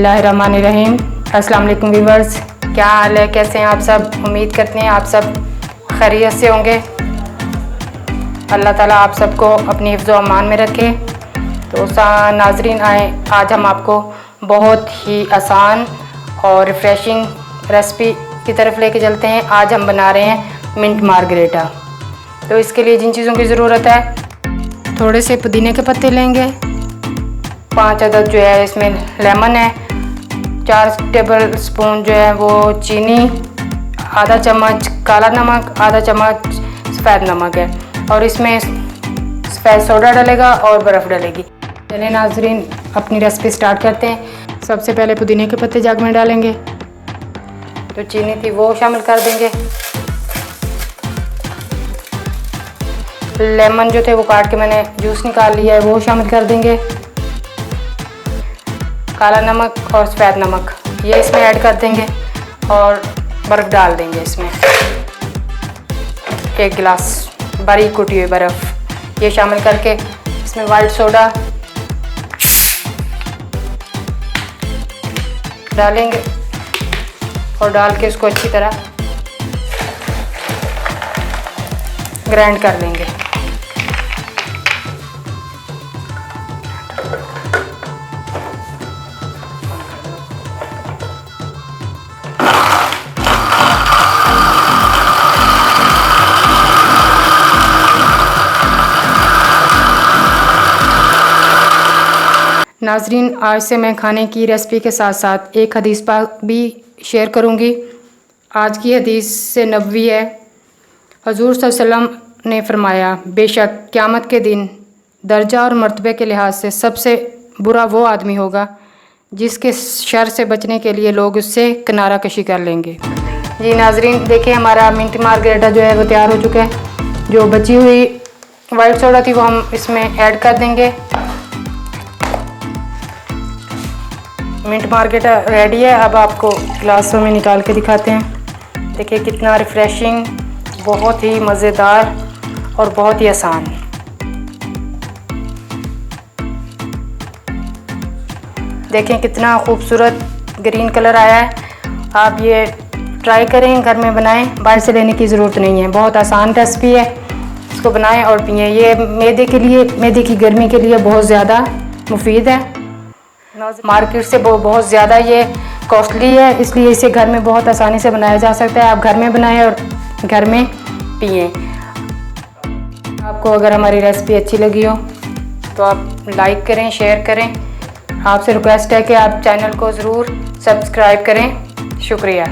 बिस्मिल्लाहिर्रहमानिर्रहीम। अस्सलाम वालेकुम व्यूअर्स, क्या हाल है, कैसे हैं आप सब। उम्मीद करते हैं आप सब खैरियत से होंगे। अल्लाह ताला आप सबको अपनी हिफ्ज़ व अमान में रखे। तो नाजरीन आए, आज हम आपको बहुत ही आसान और रिफ़्रेशिंग रेसिपी की तरफ लेके चलते हैं। आज हम बना रहे हैं मिंट मार्गरेटा। तो इसके लिए जिन चीज़ों की ज़रूरत है, थोड़े से पुदीने के पत्ते लेंगे, 5 अदद जो है इसमें लेमन है, 4 टेबल स्पून जो है वो चीनी, आधा चम्मच काला नमक, आधा चम्मच सफ़ेद नमक है, और इसमें सफ़ेद सोडा डलेगा और बर्फ़ डलेगी। चलिए नाजरीन अपनी रेसिपी स्टार्ट करते हैं। सबसे पहले पुदीने के पत्ते जग में डालेंगे, तो चीनी थी वो शामिल कर देंगे। लेमन जो थे वो काट के मैंने जूस निकाल लिया है, वो शामिल कर देंगे। काला नमक और सफ़ेद नमक ये इसमें ऐड कर देंगे, और बर्फ़ डाल देंगे इसमें। 1 गिलास बारीक कुटी हुई बर्फ़ ये शामिल करके इसमें वाइट सोडा डालेंगे, और डाल के इसको अच्छी तरह ग्राइंड कर लेंगे। नाजरीन आज से मैं खाने की रेसिपी के साथ साथ एक हदीस पाक भी शेयर करूंगी। आज की हदीस से नबवी है। हजूर सल्लल्लाहु अलैहि वसल्लम ने फरमाया, बेशक क़यामत के दिन दर्जा और मर्तबे के लिहाज से सबसे बुरा वो आदमी होगा जिसके शर से बचने के लिए लोग उससे किनारा कशी कर लेंगे। जी नाजरीन देखिए, हमारा मिंट मार्गरेटा जो है वो तैयार हो चुका है। जो बची हुई वाइट सोडा थी वो हम इसमें ऐड कर देंगे। मिंट मार्गरेटा रेडी है। अब आपको गिलासों में निकाल के दिखाते हैं। देखिए कितना रिफ़्रेशिंग, बहुत ही मज़ेदार और बहुत ही आसान। देखें कितना खूबसूरत ग्रीन कलर आया है। आप ये ट्राई करें, घर में बनाएं, बाहर से लेने की ज़रूरत नहीं है। बहुत आसान रेसिपी है, इसको बनाएं और पिएं। ये मैदे के लिए, मैदे की गर्मी के लिए बहुत ज़्यादा मुफीद है। मार्केट से बहुत ज़्यादा ये कॉस्टली है, इसलिए इसे घर में बहुत आसानी से बनाया जा सकता है। आप घर में बनाएं और घर में पिएं। आपको अगर हमारी रेसिपी अच्छी लगी हो तो आप लाइक करें, शेयर करें। आपसे रिक्वेस्ट है कि आप चैनल को ज़रूर सब्सक्राइब करें। शुक्रिया।